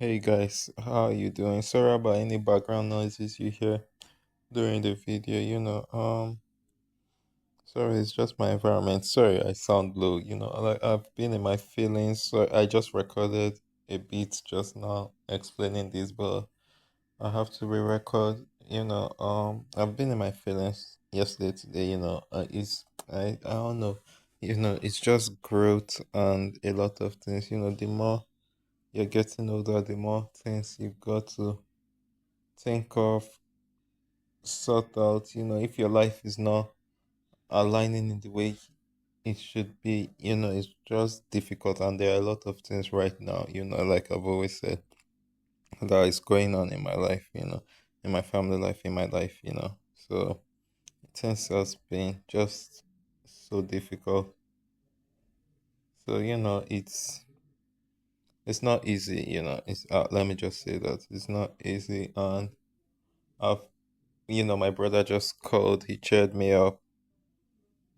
Hey guys, how are you doing? Sorry about any background noises you hear during the video. Sorry, it's just my environment. Sorry, I sound low. Like I've been in my feelings. So I just recorded a bit just now explaining this, but I have to re-record. I've been in my feelings yesterday, today. I don't know. It's just growth and a lot of things. The more you're getting older, the more things you've got to think of, sort out, if your life is not aligning in the way it should be, it's just difficult. And there are a lot of things right now, like I've always said, that is going on in my life, in my family life, in my life, So things has been just so difficult. So, it's not easy, It's let me just say that it's not easy. And I've my brother just called, he cheered me up.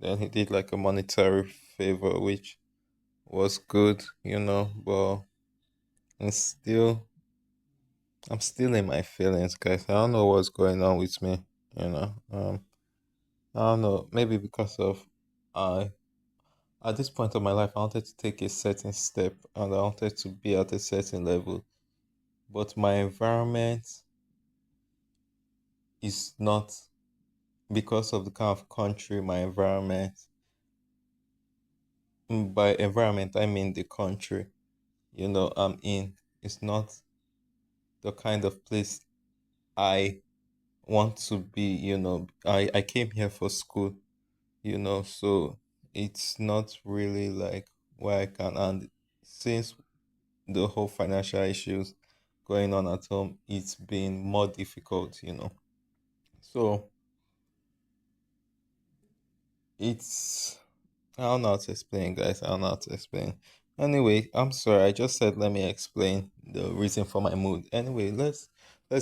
Then he did like a monetary favor, which was good, but it's still, I'm still in my feelings, guys. I don't know what's going on with me, you know. I don't know, maybe because of I at this point of my life, I wanted to take a certain step and I wanted to be at a certain level, but my environment is not, because of the kind of country my environment. By environment, I mean the country, I'm in. It's not the kind of place I want to be, I came here for school, so it's not really like where I can. And since the whole financial issues going on at home, it's been more difficult, So it's, I don't know how to explain, guys. I don't know how to explain. Anyway, I'm sorry. I just said let me explain the reason for my mood. Anyway, let's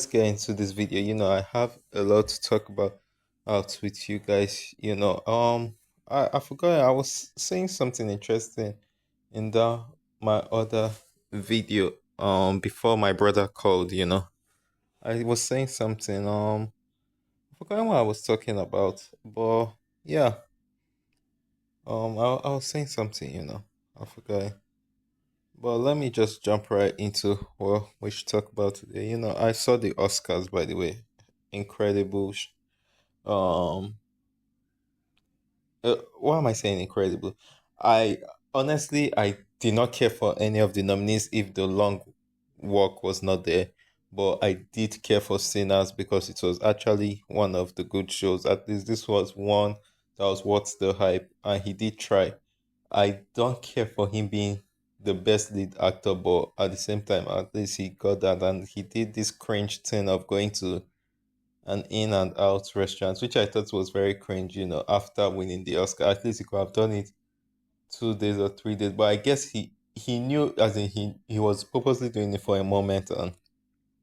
get into this video. I have a lot to talk about out with you guys. I forgot I was saying something interesting in the my other video before my brother called. I was saying something I forgot what I was talking about, but yeah. I was saying something, I forgot. But let me just jump right into what we should talk about today. I saw the Oscars, by the way. Incredible. Um, why am I saying incredible? I I did not care for any of the nominees if the long walk was not there. But I did care for Sinners because it was actually one of the good shows. At least this was one that was worth the hype, and he did try. I don't care for him being the best lead actor, but at the same time, at least he got that, and he did this cringe thing of going to an in and out restaurant, which I thought was very cringe. After winning the Oscar, at least he could have done it 2 days or 3 days. But I guess he knew, as in he was purposely doing it for a moment and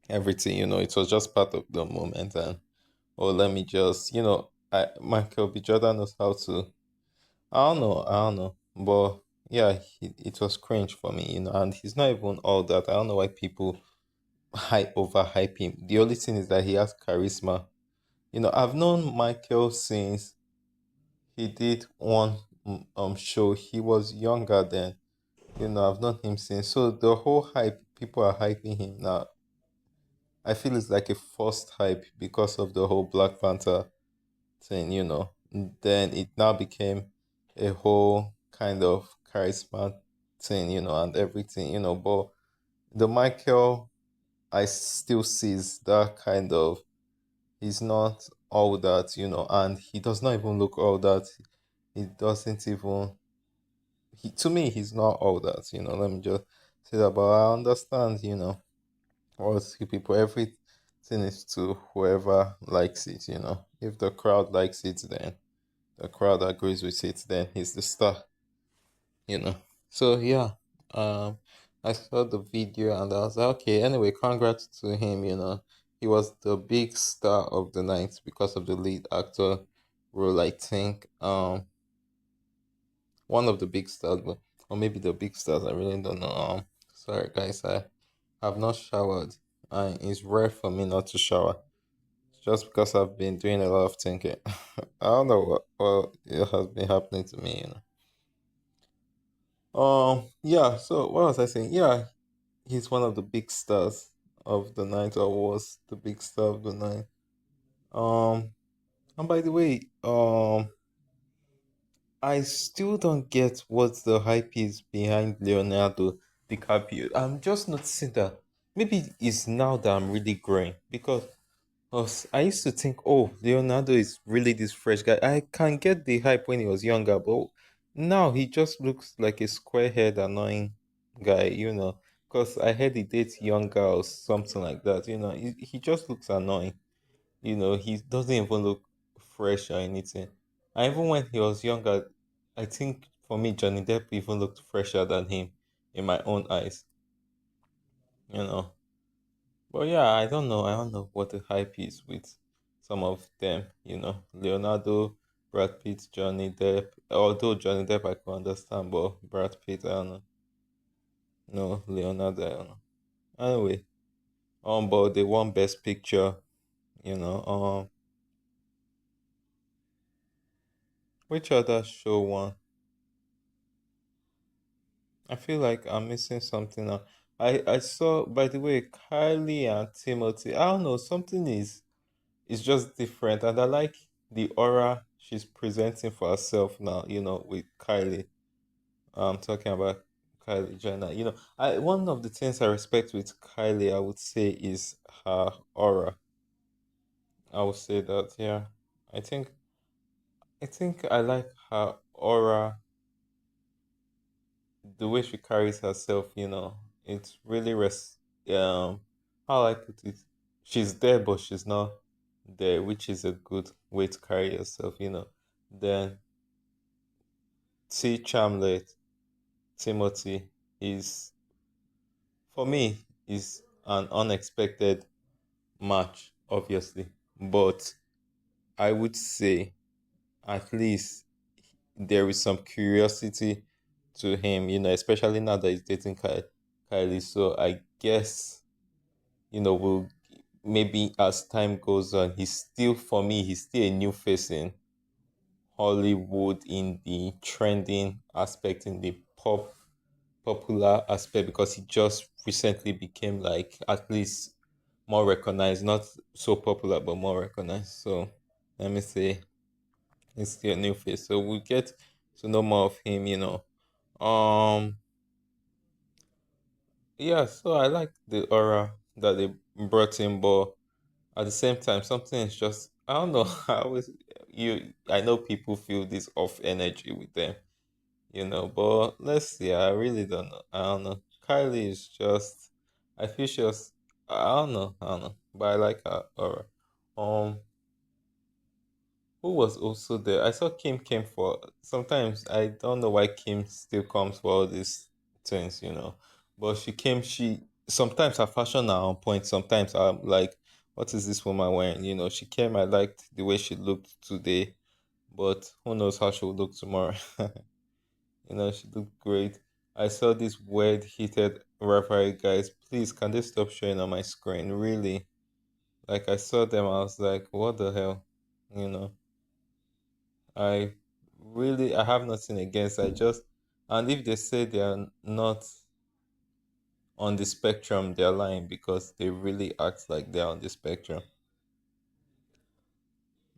everything. It was just part of the moment. And oh, let me just, Michael B. Jordan knows how to. I don't know. But yeah, it was cringe for me, and he's not even all that. I don't know why people overhype him. The only thing is that he has charisma. I've known Michael since he did one show. He was younger then. I've known him since. So the whole hype, people are hyping him now. I feel it's like a forced hype because of the whole Black Panther thing, Then it now became a whole kind of charisma thing, and everything, But the Michael I still sees that kind of, he's not all that, and he does not even look all that. He doesn't even, to me, he's not all that, Let me just say that. But I understand, what people, everything is to whoever likes it, If the crowd likes it, then the crowd agrees with it, then he's the star, you know. So yeah, I saw the video and I was like, okay, anyway, congrats to him, He was the big star of the night because of the lead actor role, I think. One of the big stars, but or maybe the big stars, I really don't know. Sorry guys, I have not showered, and it's rare for me not to shower. Just because I've been doing a lot of thinking. I don't know what it has been happening to me. Yeah, so what was I saying? Yeah, he's one of the big stars of the night, or was the big star of the night. Um, and by the way, I still don't get what the hype is behind Leonardo DiCaprio. I'm just noticing that maybe it's now that I'm really growing because I used to think, oh, Leonardo is really this fresh guy. I can get the hype when he was younger, but now he just looks like a square-haired, annoying guy. Because I heard he dates young girls, something like that. He just looks annoying. He doesn't even look fresh or anything. And even when he was younger, I think for me, Johnny Depp even looked fresher than him in my own eyes, you know. But yeah, I don't know. I don't know what the hype is with some of them. Leonardo, Brad Pitt, Johnny Depp. Although Johnny Depp I can understand, but Brad Pitt, I don't know. No, Leonardo, I don't know. Anyway, but they won Best Picture. You know, which other show won? I feel like I'm missing something now. I saw, by the way, Kylie and Timothy. I don't know, something is it's just different, and I like the aura she's presenting for herself now. With Kylie. I'm talking about Kylie Jenner. I one of the things I respect with Kylie, I would say, is her aura. I would say that, yeah. I think I think I like her aura, the way she carries herself. It's really how I put it. She's there, but she's not there, which is a good way to carry yourself. Then T Chamlet, Timothy, is for me is an unexpected match, obviously. But I would say at least there is some curiosity to him, especially now that he's dating Kylie. So I guess we'll maybe as time goes on, for me, he's still a new face in Hollywood, in the trending aspect, in the popular aspect, because he just recently became, like, at least more recognized, not so popular but more recognized. So let me say he's still a new face. So we get to know more of him. Um yeah, so I like the aura that they brought in, but at the same time, something is just, I don't know. I know people feel this off energy with them. But let's see. I really don't know. I don't know. Kylie is just, I feel she was, I don't know. I don't know. But I like her aura. Um, who was also there? I saw Kim came for, sometimes I don't know why Kim still comes for all these things. But sometimes her fashion are on point. Sometimes I'm like, what is this woman wearing? She came, I liked the way she looked today, but who knows how she will look tomorrow. She looked great. I saw this weird heated referee guys. Please, can they stop showing on my screen? Really? Like, I saw them, I was like, what the hell? You know, I I have nothing against. And if they say they are not on the spectrum, they're lying, because they really act like they're on the spectrum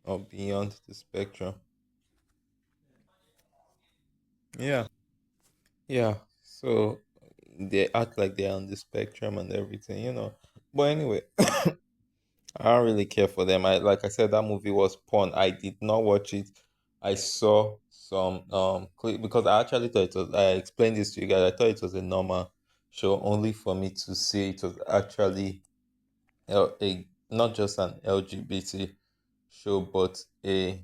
or beyond the spectrum. Yeah. Yeah. So they act like they're on the spectrum and everything. But anyway, I don't really care for them. Like I said, that movie was porn. I did not watch it. I saw some clip, because I actually thought it was. I explained this to you guys. I thought it was a normal show, only for me to see it was actually a not just an LGBT show, but a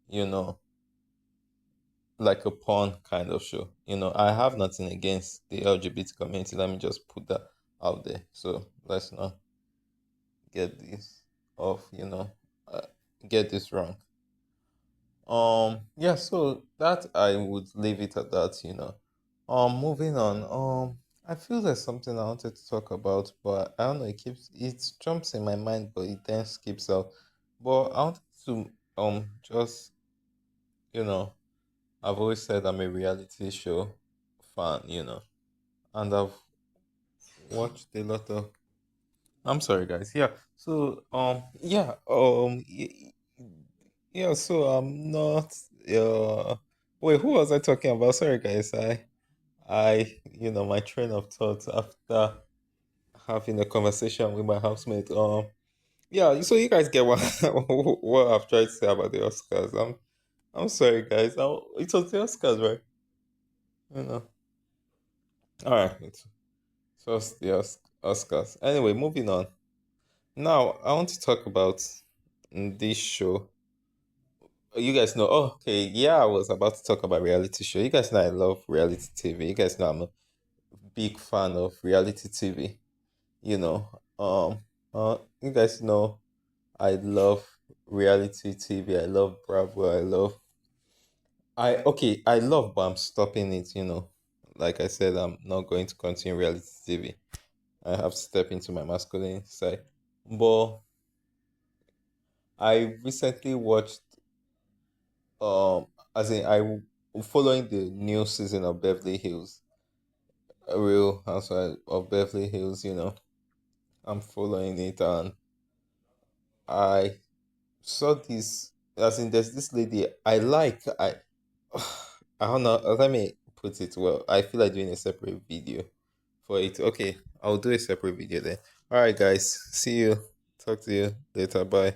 you know like a porn kind of show. I have nothing against the LGBT community. Let me just put that out there. So let's not get this off. Uh, get this wrong. Yeah, so that I would leave it at that. Moving on. I feel there's something I wanted to talk about, but I don't know. It jumps in my mind, but it then skips out. But I wanted to just you know I've always said I'm a reality show fan, and I've watched a lot of. I'm sorry, guys. Yeah. So yeah. So I'm not. Wait, who was I talking about? Sorry, guys. My train of thought after having a conversation with my housemate. Yeah. So you guys get what what I've tried to say about the Oscars. I'm sorry, guys. It was the Oscars, right? You know. All right. It was the Oscars. Anyway, moving on. Now I want to talk about this show. You guys know. Oh, okay. Yeah, I was about to talk about reality show. You guys know I love reality TV. You guys know I'm a big fan of reality TV. You know. You guys know I love reality TV. I love Bravo. I love, but I'm stopping it. Like I said, I'm not going to continue reality TV. I have to step into my masculine side. But I recently watched, as in, following the new season of Beverly Hills, a Real Housewife of Beverly Hills. I'm following it, and I saw this. As in, there's this lady I like. I don't know. Let me put it well. I feel like doing a separate video for it. Okay, I'll do a separate video then. All right, guys. See you. Talk to you later. Bye.